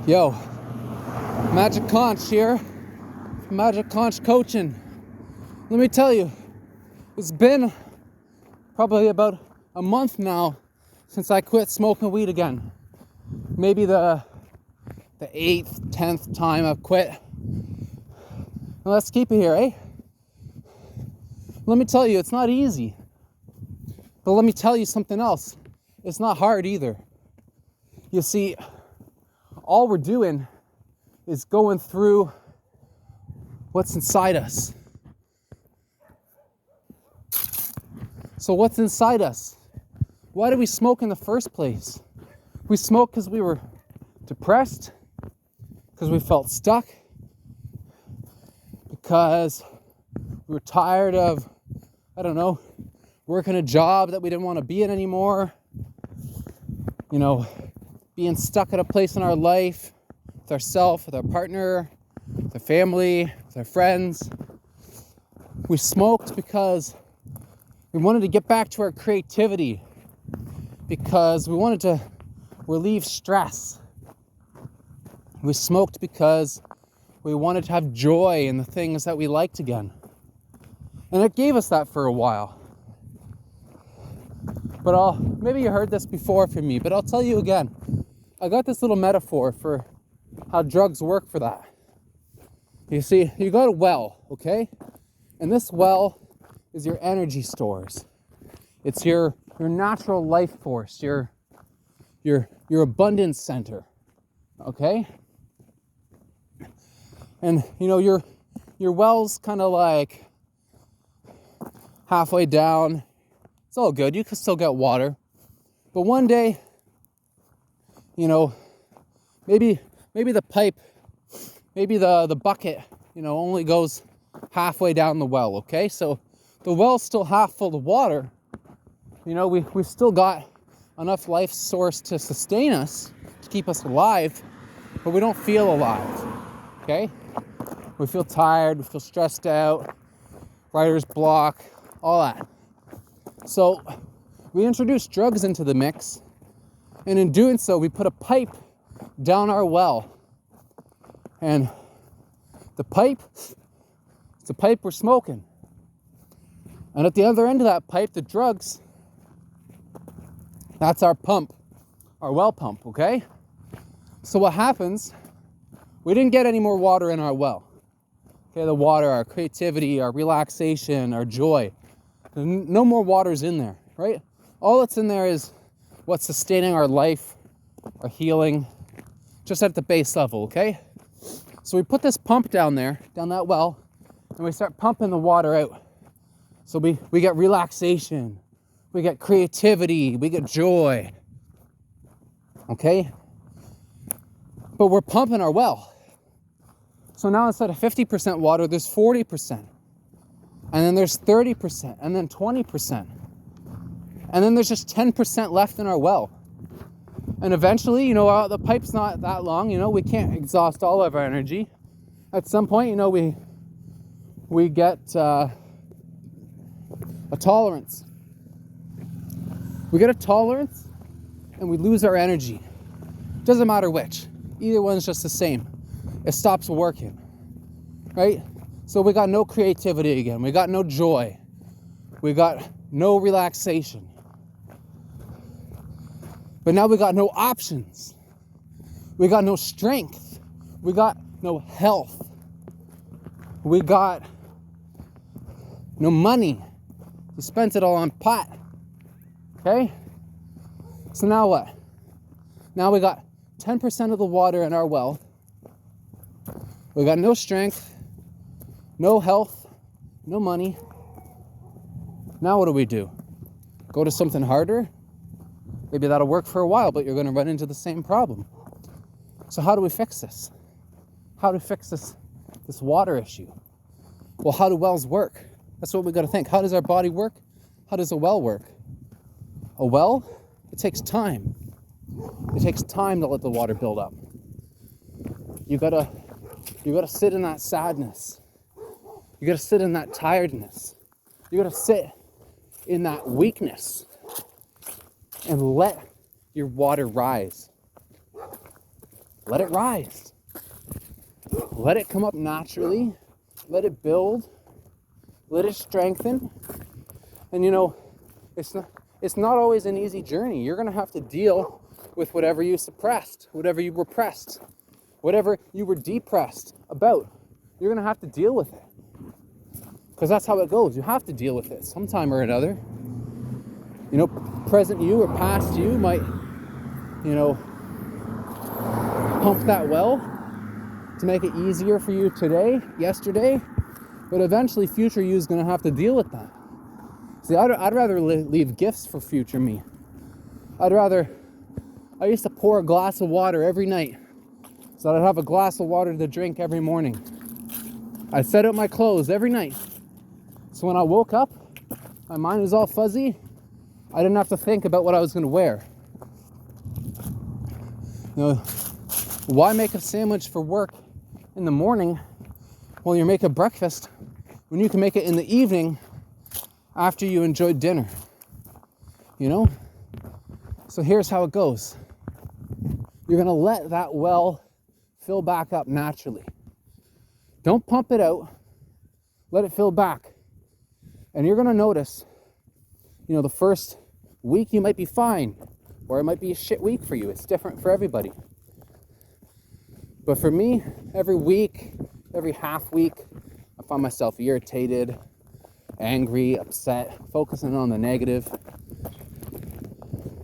Yo, Magic Conch here, Magic Conch Coaching. Let me tell you, it's been probably about a month now since I quit smoking weed again. Maybe the 8th, 10th time I've quit. Now let's keep it here, eh? Let me tell you, it's not easy. But let me tell you something else. It's not hard either. You see, all we're doing is going through what's inside us. So what's inside us? Why do we smoke in the first place? We smoke because we were depressed, because we felt stuck, because we were tired of, working a job that we didn't want to be in anymore. Being stuck at a place in our life with ourselves, with our partner, with our family, with our friends. We smoked because we wanted to get back to our creativity, because we wanted to relieve stress. We smoked because we wanted to have joy in the things that we liked again. And it gave us that for a while. But maybe you heard this before from me, but I'll tell you again. I got this little metaphor for how drugs work for that. You see, you got a well, okay? And this well is your energy stores. It's your natural life force, your abundance center, okay? And your well's kind of like halfway down. It's all good. You can still get water. But one day, maybe the pipe, maybe the bucket, only goes halfway down the well, okay? So the well's still half full of water. We've still got enough life source to sustain us, to keep us alive, but we don't feel alive, okay? We feel tired, we feel stressed out, writer's block, all that. So we introduced drugs into the mix, and in doing so, we put a pipe down our well. And the pipe, it's a pipe we're smoking. And at the other end of that pipe, the drugs, that's our pump, our well pump, okay? So what happens, we didn't get any more water in our well. Okay, the water, our creativity, our relaxation, our joy. No more water's in there, right? All that's in there is what's sustaining our life, our healing, just at the base level, okay? So we put this pump down there, down that well, and we start pumping the water out. So we get relaxation, we get creativity, we get joy, okay? But we're pumping our well. So now instead of 50% water, there's 40%. And then there's 30%, and then 20%. And then there's just 10% left in our well. And eventually, the pipe's not that long, we can't exhaust all of our energy. At some point, we get a tolerance. We get a tolerance, and we lose our energy. Doesn't matter which. Either one's just the same. It stops working, right? So we got no creativity again. We got no joy. We got no relaxation. But now we got no options. We got no strength. We got no health. We got no money. We spent it all on pot. Okay? So now what? Now we got 10% of the water in our well. We got no strength. No health, no money. Now what do? Go to something harder? Maybe that'll work for a while, but you're going to run into the same problem. So how do we fix this? How do we fix this water issue? Well, how do wells work? That's what we got to think. How does our body work? How does a well work? A well, it takes time. It takes time to let the water build up. You gotta sit in that sadness. You gotta sit in that tiredness. You gotta sit in that weakness and let your water rise. let it rise. Let it come up naturally. Let it build. Let it strengthen. And it's not always an easy journey. You're going to have to deal with whatever you suppressed, whatever you repressed, whatever you were depressed about. You're going to have to deal with it. Because that's how it goes. You have to deal with it sometime or another. Present you or past you might, pump that well to make it easier for you today, yesterday. But eventually future you is going to have to deal with that. See, I'd rather leave gifts for future me. I used to pour a glass of water every night so that I'd have a glass of water to drink every morning. I set out my clothes every night. So when I woke up, my mind was all fuzzy. I didn't have to think about what I was going to wear. Why make a sandwich for work in the morning while you're making breakfast when you can make it in the evening after you enjoyed dinner? So here's how it goes. You're going to let that well fill back up naturally. Don't pump it out. Let it fill back. And you're going to notice, the first week you might be fine, or it might be a shit week for you. It's different for everybody. But for me, every week, every half week, I find myself irritated, angry, upset, focusing on the negative.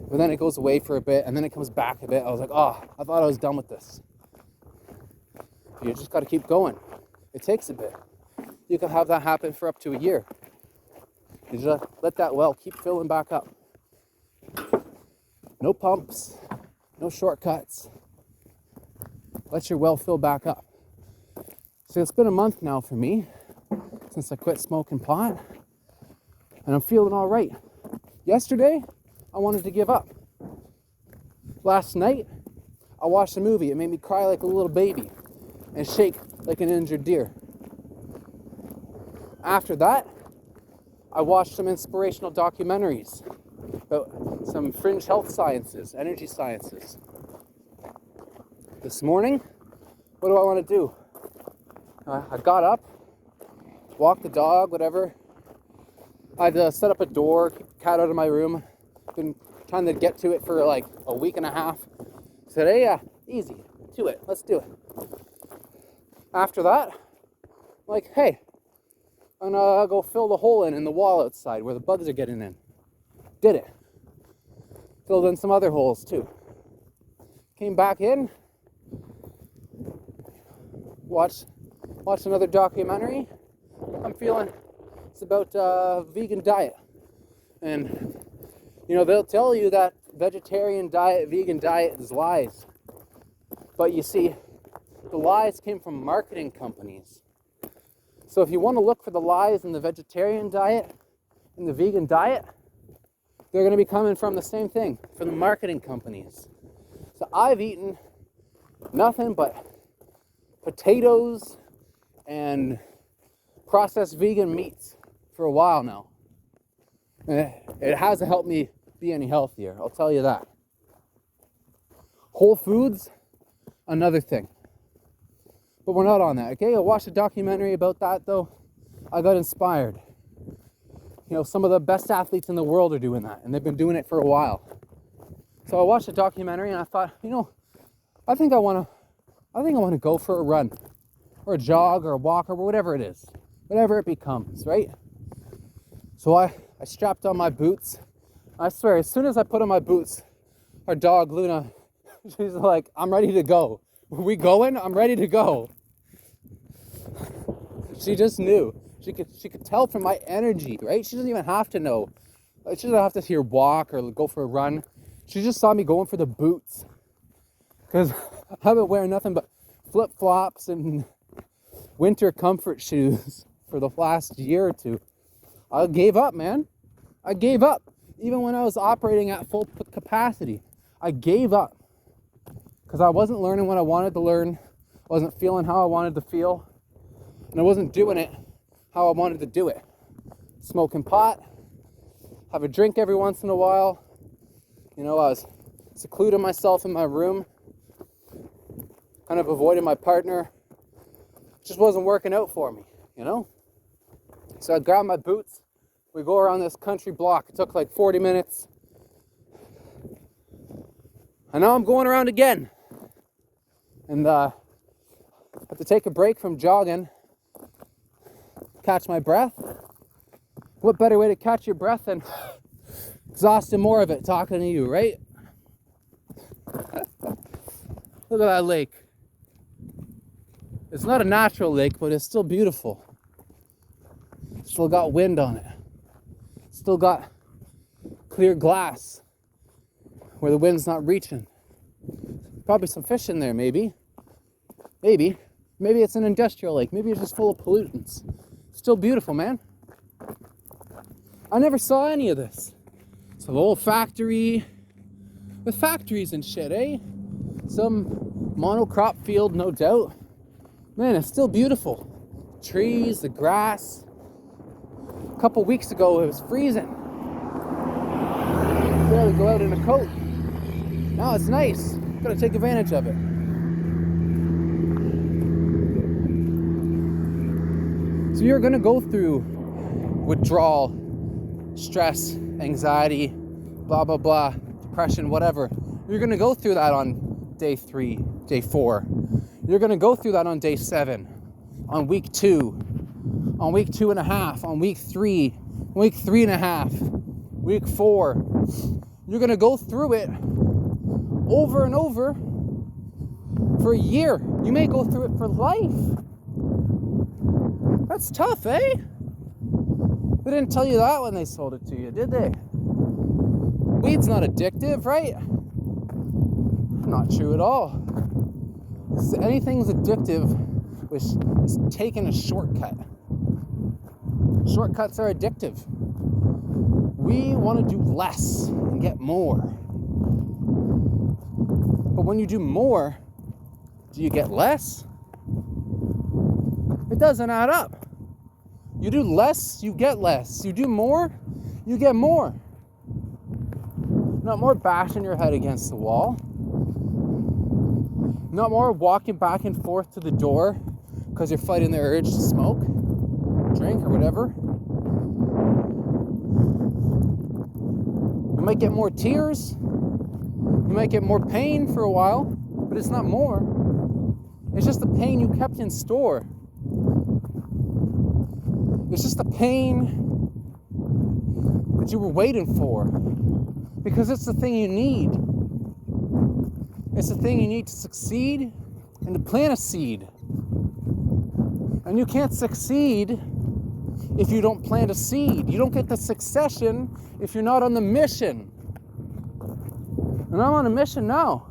But then it goes away for a bit, and then it comes back a bit. I was like, I thought I was done with this. You just got to keep going. It takes a bit. You can have that happen for up to a year. You just let that well keep filling back up. No pumps, no shortcuts. Let your well fill back up. So it's been a month now for me since I quit smoking pot, and I'm feeling all right. Yesterday, I wanted to give up. Last night, I watched a movie. It made me cry like a little baby and shake like an injured deer. After that, I watched some inspirational documentaries about some fringe health sciences, energy sciences. This morning, what do I want to do? I got up, walked the dog, whatever. I had to set up a door, keep the cat out of my room. Been trying to get to it for like a week and a half. Today, easy, to it, let's do it. After that, I'm like, hey, I'm gonna go fill the hole in the wall outside where the bugs are getting in. Did it. Filled in some other holes too. Came back in, watched another documentary. I'm feeling it's about vegan diet. And, they'll tell you that vegetarian diet, vegan diet is lies. But you see, the lies came from marketing companies. So if you want to look for the lies in the vegetarian diet and the vegan diet, they're going to be coming from the same thing, from the marketing companies. So I've eaten nothing but potatoes and processed vegan meats for a while now. And it hasn't helped me be any healthier, I'll tell you that. Whole foods, another thing. But we're not on that, okay? I watched a documentary about that, though. I got inspired. Some of the best athletes in the world are doing that, and they've been doing it for a while. So I watched a documentary, and I thought, I think I want to go for a run, or a jog, or a walk, or whatever it is, whatever it becomes, right? So I strapped on my boots. I swear, as soon as I put on my boots, our dog Luna, she's like, I'm ready to go. Are we going? I'm ready to go. She just knew. She could tell from my energy, right? She doesn't even have to know. She doesn't have to hear walk or go for a run. She just saw me going for the boots. Because I've been wearing nothing but flip-flops and winter comfort shoes for the last year or two. I gave up, man. I gave up. Even when I was operating at full capacity, I gave up. Because I wasn't learning what I wanted to learn. I wasn't feeling how I wanted to feel. And I wasn't doing it how I wanted to do it. Smoking pot, have a drink every once in a while. I was secluding myself in my room. kind of avoiding my partner. It just wasn't working out for me, you know? So I grabbed my boots. We go around this country block. It took like 40 minutes. And now I'm going around again. And I have to take a break from jogging, catch my breath. What better way to catch your breath than exhausting more of it talking to you, right? Look at that lake. It's not a natural lake, but it's still beautiful. Still got wind on it. Still got clear glass where the wind's not reaching. Probably some fish in there, maybe. Maybe it's an industrial lake. Maybe it's just full of pollutants. Still beautiful, man. I never saw any of this. It's a little factory with factories and shit, eh? Some monocrop field, no doubt. Man, it's still beautiful. Trees, the grass. A couple weeks ago, it was freezing. Barely go out in a coat. Now it's nice. Gotta take advantage of it. So you're gonna go through withdrawal, stress, anxiety, blah, blah, blah, depression, whatever. You're gonna go through that on day 3, day 4. You're gonna go through that on day 7, on week 2, on week 2.5, on week 3, week 3.5, week 4. You're gonna go through it over and over for a year. You may go through it for life. That's tough, eh? They didn't tell you that when they sold it to you, did they? Weed's not addictive, right? Not true at all. Anything's addictive is taking a shortcut. Shortcuts are addictive. We want to do less and get more. But when you do more, do you get less? It doesn't add up. You do less, you get less. You do more, you get more. Not more bashing your head against the wall. Not more walking back and forth to the door because you're fighting the urge to smoke, drink, or whatever. You might get more tears. You might get more pain for a while, but it's not more. It's just the pain you kept in store. It's just the pain that you were waiting for. Because it's the thing you need. It's the thing you need to succeed and to plant a seed. And you can't succeed if you don't plant a seed. You don't get the succession if you're not on the mission. And I'm on a mission now.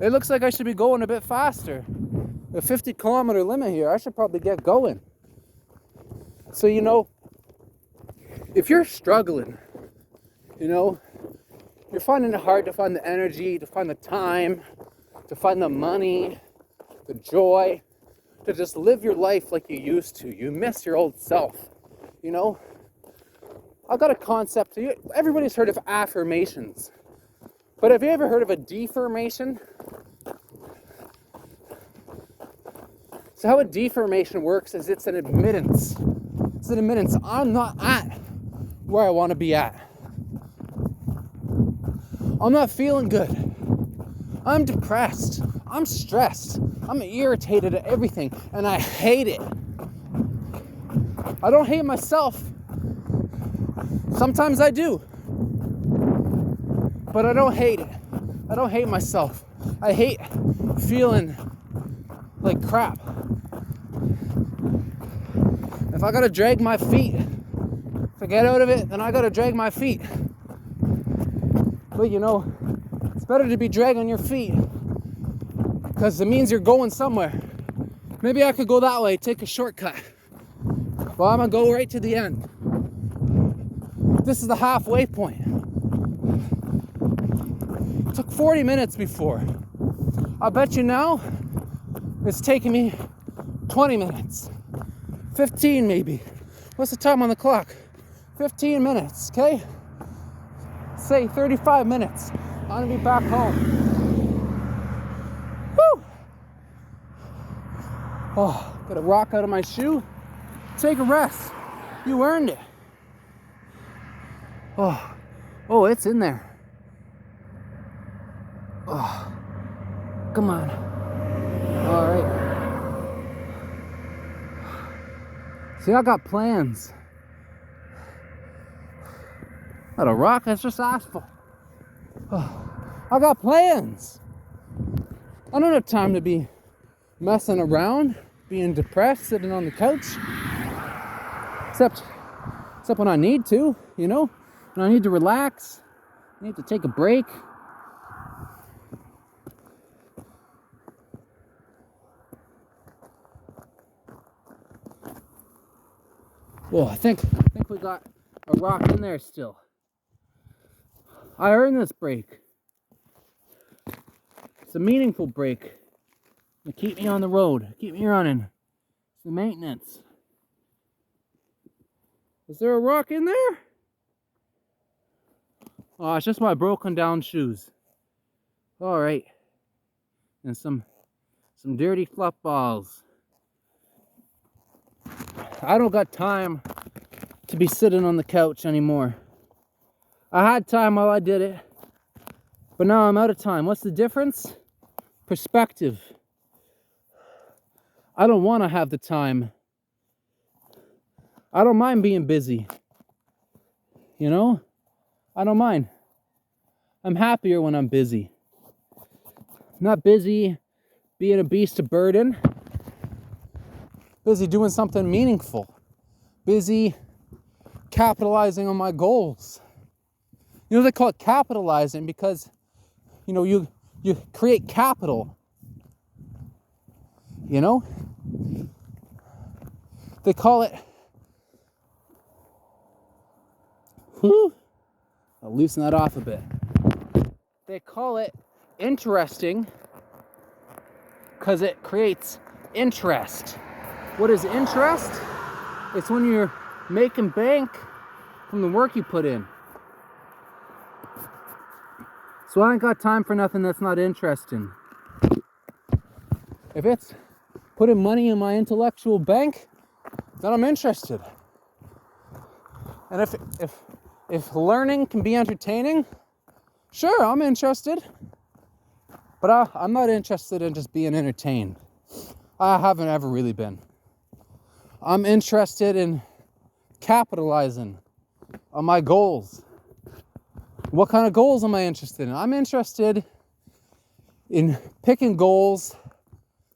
It looks like I should be going a bit faster. The 50-kilometer limit here, I should probably get going. So, you know, if you're struggling, you know, you're finding it hard to find the energy, to find the time, to find the money, the joy, to just live your life like you used to. You miss your old self, you know? I've got a concept. Everybody's heard of affirmations. But have you ever heard of a deformation? So how a deformation works is it's an admittance. It's an admittance. I'm not at where I want to be at. I'm not feeling good. I'm depressed. I'm stressed. I'm irritated at everything, and I hate it. I don't hate myself. Sometimes I do. But I don't hate it. I don't hate myself. I hate feeling like crap. If I gotta drag my feet to get out of it, then I gotta drag my feet. But you know, it's better to be dragging your feet because it means you're going somewhere. Maybe I could go that way, take a shortcut. But I'm gonna go right to the end. This is the halfway point. It took 40 minutes before. I bet you now it's taking me 20 minutes. 15 maybe. What's the time on the clock? 15 minutes, okay? Say 35 minutes. I'm gonna be back home. Oh, got a rock out of my shoe. Take a rest. You earned it. Oh, it's in there. Oh, come on. All right. See, I got plans. Not a rock, that's just asphalt. Oh, I got plans. I don't have time to be messing around, being depressed, sitting on the couch. Except when I need to, you know? When I need to relax, I need to take a break. Oh, I think we got a rock in there still. I earned this break. It's a meaningful break. To keep me on the road, keep me running. It's the maintenance. Is there a rock in there? Oh, it's just my broken down shoes. All right. And some dirty fluff balls. I don't got time to be sitting on the couch anymore. I had time while I did it, but now I'm out of time. What's the difference? Perspective. I don't want to have the time. I don't mind being busy. You know? I don't mind. I'm happier when I'm busy. Not busy being a beast of burden. Busy doing something meaningful. Busy capitalizing on my goals. You know, they call it capitalizing because, you know, you create capital. You know? They call it... I'll loosen that off a bit. They call it interesting because it creates interest. What is interest? It's when you're making bank from the work you put in. So I ain't got time for nothing that's not interesting. If it's putting money in my intellectual bank, then I'm interested. And if learning can be entertaining, sure, I'm interested. But I'm not interested in just being entertained. I haven't ever really been. I'm interested in capitalizing on my goals. What kind of goals am I interested in? I'm interested in picking goals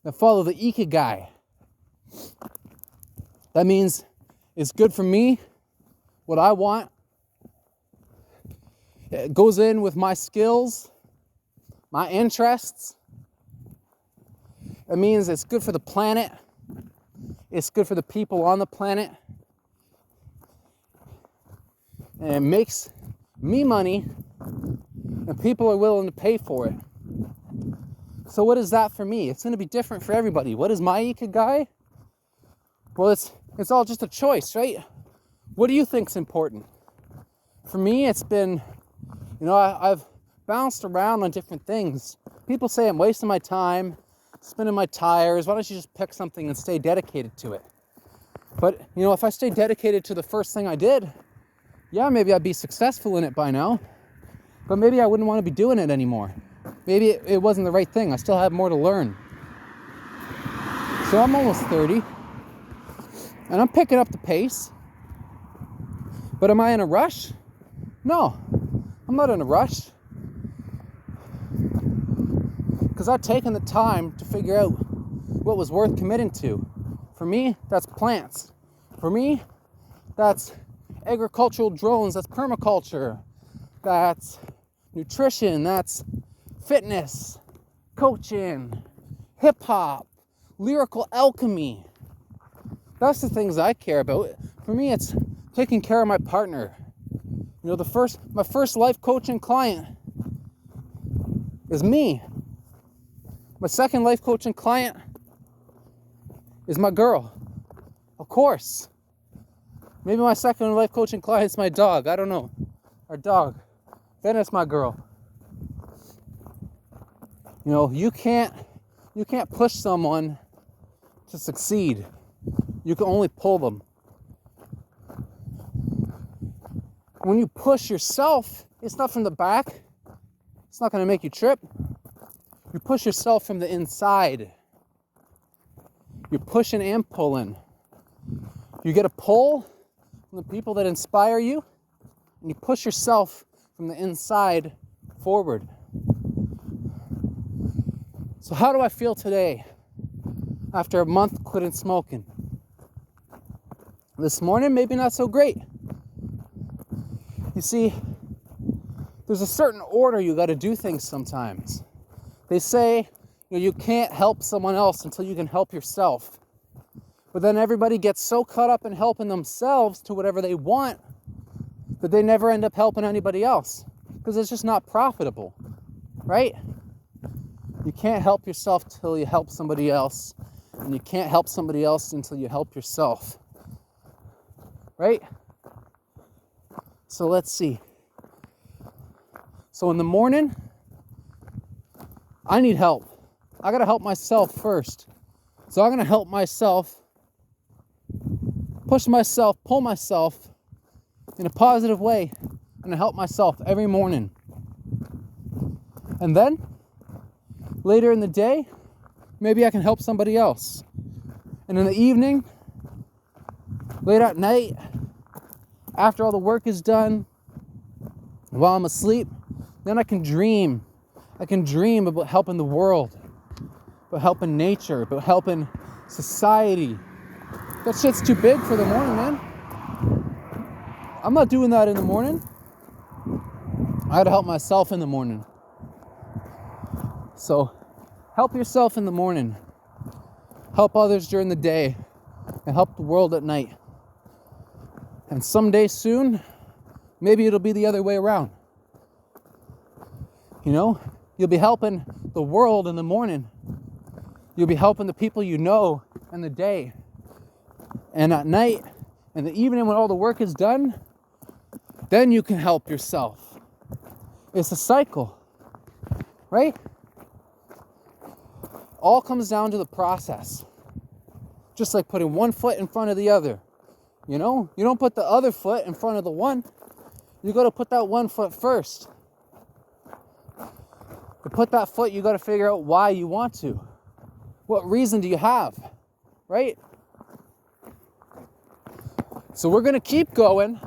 that follow the ikigai. That means it's good for me, what I want. It goes in with my skills, my interests. It means it's good for the planet. It's good for the people on the planet. And it makes me money, and people are willing to pay for it. So what is that for me? It's going to be different for everybody. What is my ikigai? Well, it's all just a choice, right? What do you think's important? For me, it's been, you know, I've bounced around on different things. People say I'm wasting my time, spinning my tires. Why don't you just pick something and stay dedicated to it? But, you know, if I stay dedicated to the first thing I did, yeah, maybe I'd be successful in it by now. But maybe I wouldn't want to be doing it anymore. Maybe it wasn't the right thing. I still have more to learn. So I'm almost 30. And I'm picking up the pace. But am I in a rush? No, I'm not in a rush. Because I've taken the time to figure out what was worth committing to. For me, that's plants. For me, that's agricultural drones, that's permaculture, that's nutrition, that's fitness, coaching, hip-hop, lyrical alchemy. That's the things I care about. For me, it's taking care of my partner. You know, my first life coaching client is me. My second life coaching client is my girl. Of course. Maybe my second life coaching client is my dog. I don't know. Our dog. Then it's my girl. You know, you can't push someone to succeed. You can only pull them. When you push yourself, it's not from the back. It's not going to make you trip. You push yourself from the inside. You're pushing and pulling. You get a pull from the people that inspire you, and you push yourself from the inside forward. So how do I feel today after a month quitting smoking? This morning, maybe not so great. You see, there's a certain order you got to do things sometimes. They say, you can't help someone else until you can help yourself. But then everybody gets so caught up in helping themselves to whatever they want that they never end up helping anybody else because it's just not profitable, right? You can't help yourself till you help somebody else, and you can't help somebody else until you help yourself, right? So let's see. So in the morning, I need help. I gotta help myself first. So I'm gonna help myself, push myself, pull myself in a positive way. I'm gonna help myself every morning. And then, later in the day, maybe I can help somebody else. And in the evening, late at night, after all the work is done, while I'm asleep, then I can dream. I can dream about helping the world, about helping nature, about helping society. That shit's too big for the morning, man. I'm not doing that in the morning. I gotta help myself in the morning. So, help yourself in the morning. Help others during the day. And help the world at night. And someday soon, maybe it'll be the other way around. You'll be helping the world in the morning. You'll be helping the people you know in the day. And at night, and the evening when all the work is done, then you can help yourself. It's a cycle, right? All comes down to the process. Just like putting one foot in front of the other. You don't put the other foot in front of the one. You got to put that one foot first. To put that foot, you got to figure out why you want to. What reason do you have, right? So we're going to keep going.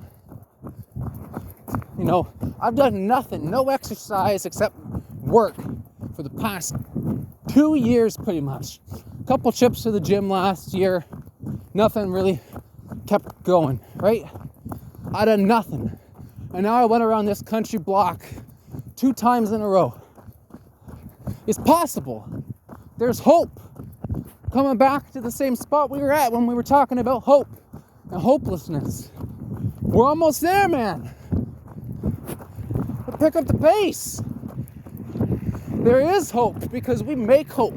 I've done nothing, no exercise except work for the past 2 years pretty much. A couple trips to the gym last year. Nothing really kept going, right? I done nothing. And now I went around this country block 2 times in a row. It's possible. There's hope. Coming back to the same spot we were at when we were talking about hope and hopelessness. We're almost there, man. But pick up the pace. There is hope because we make hope.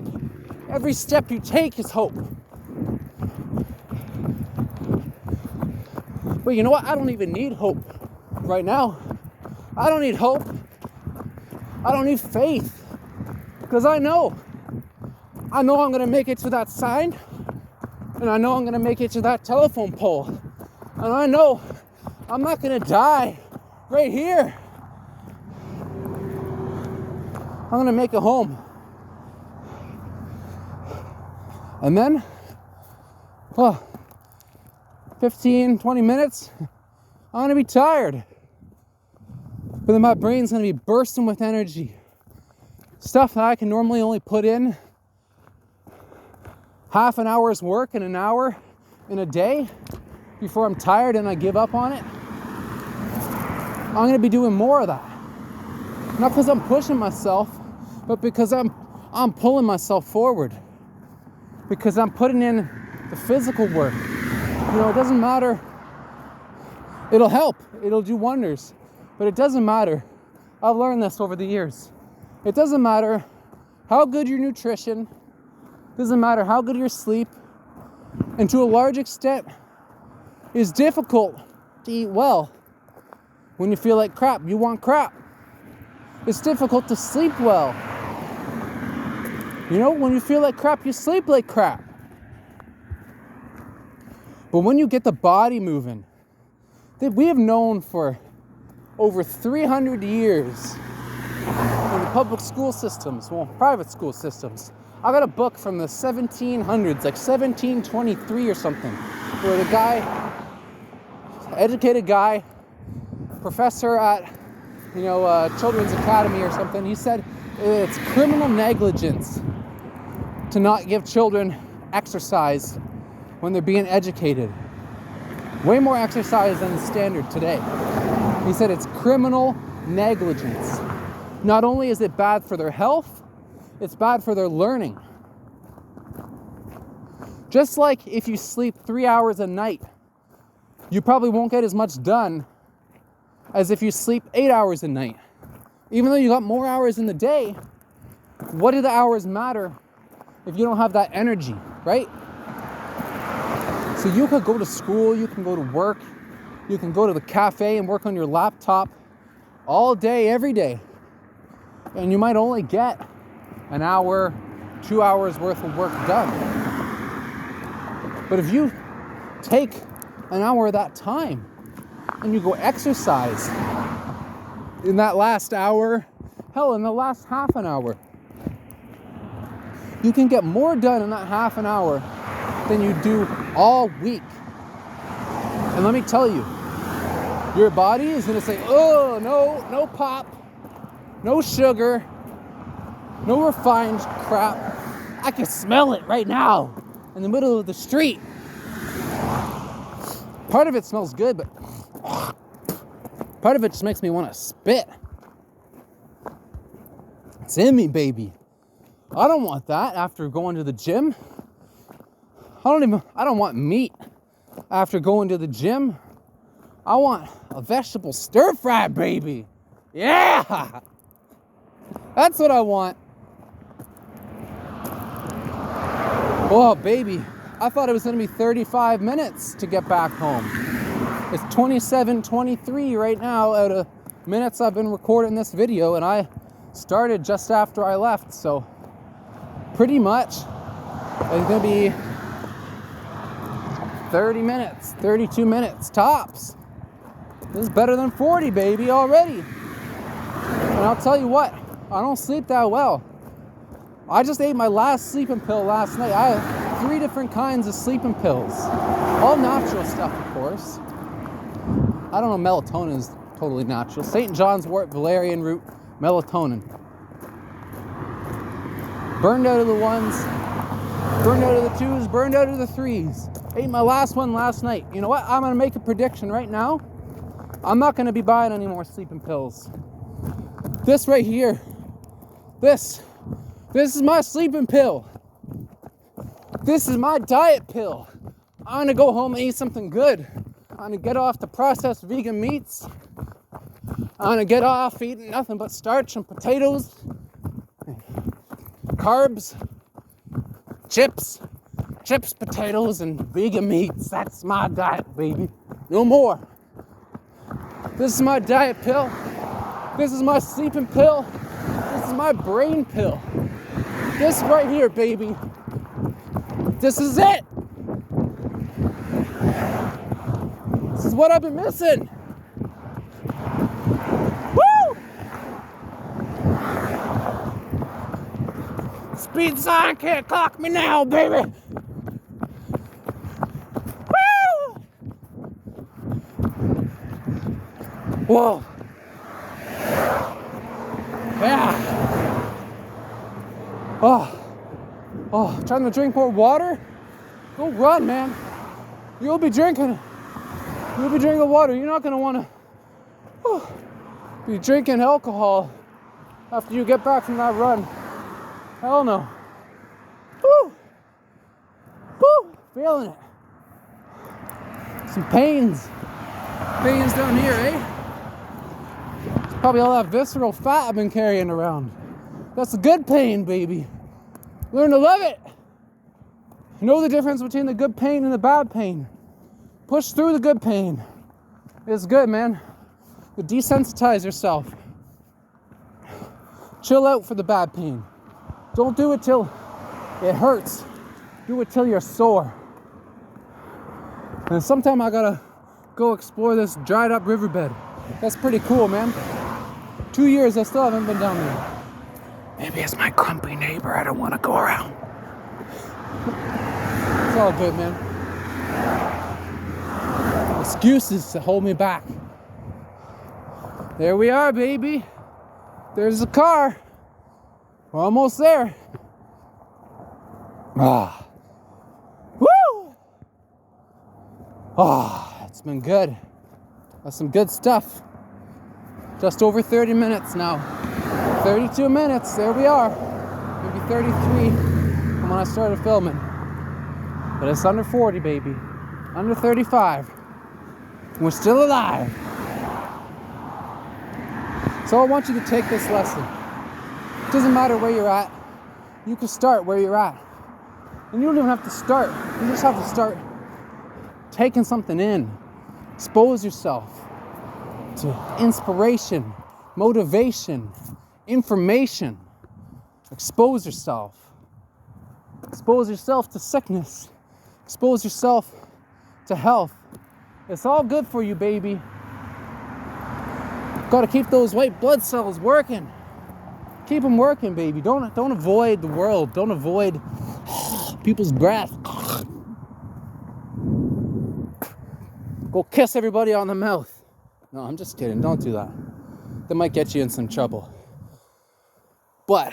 Every step you take is hope. But you know what? I don't even need hope right now. I don't need hope. I don't need faith. Because I know I'm going to make it to that sign. And I know I'm going to make it to that telephone pole. And I know I'm not going to die right here. I'm going to make it home. And then, 15, 20 minutes, I'm going to be tired. But then my brain's going to be bursting with energy. Stuff that I can normally only put in half an hour's work in an hour in a day before I'm tired and I give up on it. I'm going to be doing more of that. Not because I'm pushing myself, but because I'm pulling myself forward. Because I'm putting in the physical work. It doesn't matter. It'll help. It'll do wonders. But it doesn't matter. I've learned this over the years. It doesn't matter how good your nutrition, doesn't matter how good your sleep, and to a large extent, it's difficult to eat well when you feel like crap. You want crap. It's difficult to sleep well. When you feel like crap, you sleep like crap. But when you get the body moving, we have known for over 300 years in the public school systems, well, private school systems. I got a book from the 1700s, like 1723 or something, where the guy, educated guy, professor at, Children's Academy or something, he said it's criminal negligence to not give children exercise when they're being educated. Way more exercise than the standard today. He said it's criminal negligence. Not only is it bad for their health, it's bad for their learning. Just like if you sleep 3 hours a night, you probably won't get as much done as if you sleep 8 hours a night. Even though you got more hours in the day, what do the hours matter if you don't have that energy, right? So you could go to school, you can go to work, you can go to the cafe and work on your laptop all day, every day. And you might only get an hour, 2 hours worth of work done. But if you take an hour of that time and you go exercise in that last hour, hell, in the last half an hour, you can get more done in that half an hour than you do all week. And let me tell you, your body is going to say, oh, no pop, no sugar, no refined crap. I can smell it right now in the middle of the street. Part of it smells good, but part of it just makes me want to spit. It's in me, baby. I don't want that after going to the gym. I don't want meat after going to the gym. I want a vegetable stir fry, baby. Yeah! That's what I want. Oh, baby. I thought it was going to be 35 minutes to get back home. It's 27:23 right now out of minutes I've been recording this video, and I started just after I left, so pretty much it's going to be 30 minutes, 32 minutes tops. This is better than 40, baby, already. And I'll tell you what, I don't sleep that well. I just ate my last sleeping pill last night. I have 3 different kinds of sleeping pills. All natural stuff, of course. I don't know, melatonin is totally natural. St. John's wort, valerian root, melatonin. Burned out of the 1s, burned out of the 2s, burned out of the 3s. Ate my last one last night. You know what? I'm going to make a prediction right now. I'm not going to be buying any more sleeping pills. This right here, this is my sleeping pill. This is my diet pill. I'm going to go home and eat something good. I'm going to get off the processed vegan meats. I'm going to get off eating nothing but starch and potatoes, carbs, chips, potatoes, and vegan meats. That's my diet, baby. No more. This is my diet pill. This is my sleeping pill. This is my brain pill. This right here, baby. This is it. This is what I've been missing. Woo! Speed sign can't clock me now, baby. Woo! Whoa. Yeah. Oh, trying to drink more water? Go run, man. You'll be drinking water. You're not going to want to be drinking alcohol after you get back from that run. Hell no. Woo! Woo! Feeling it. Some pains. Pains down here, eh? It's probably all that visceral fat I've been carrying around. That's the good pain, baby. Learn to love it. Know the difference between the good pain and the bad pain. Push through the good pain. It's good, man. But desensitize yourself. Chill out for the bad pain. Don't do it till it hurts. Do it till you're sore. And sometime I gotta go explore this dried up riverbed. That's pretty cool, man. 2 years, I still haven't been down there. Maybe it's my grumpy neighbor I don't want to go around. It's all good, man. Excuses to hold me back. There we are, baby. There's the car. We're almost there. Ah. Woo! Ah, it's been good. That's some good stuff. Just over 30 minutes now. 32 minutes, there we are. Maybe 33 from when I started filming. But it's under 40, baby. Under 35. We're still alive. So I want you to take this lesson. It doesn't matter where you're at. You can start where you're at. And you don't even have to start. You just have to start taking something in. Expose yourself to inspiration, motivation, information. Expose yourself. Expose yourself to sickness. Expose yourself to health. It's all good for you, baby. Got to keep those white blood cells working. Keep them working, baby. Don't avoid the world. Don't avoid people's breath. Go kiss everybody on the mouth. No, I'm just kidding. Don't do that. That might get you in some trouble. But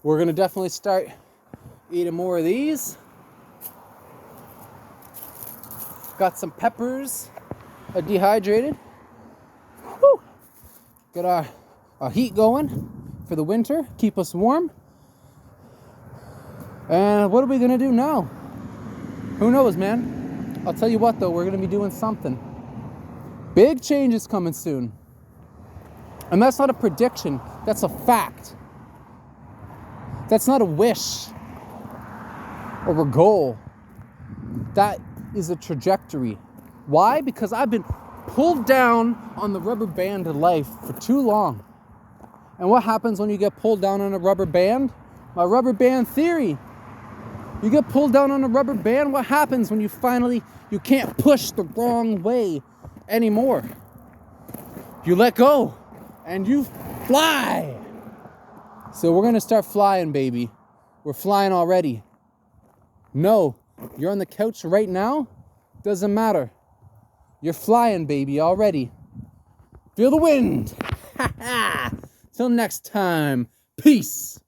we're going to definitely start eating more of these. Got some peppers. Dehydrated. Woo. Got our heat going for the winter. Keep us warm. And what are we going to do now? Who knows, man? I'll tell you what, though. We're going to be doing something. Big changes coming soon. And that's not a prediction. That's a fact. That's not a wish or a goal. That is a trajectory. Why? Because I've been pulled down on the rubber band of life for too long. And what happens when you get pulled down on a rubber band? My rubber band theory. You get pulled down on a rubber band, what happens when you can't push the wrong way anymore? You let go and you fly. So we're gonna start flying, baby. We're flying already. No, you're on the couch right now. Doesn't matter. You're flying, baby, already. Feel the wind. Till next time. Peace.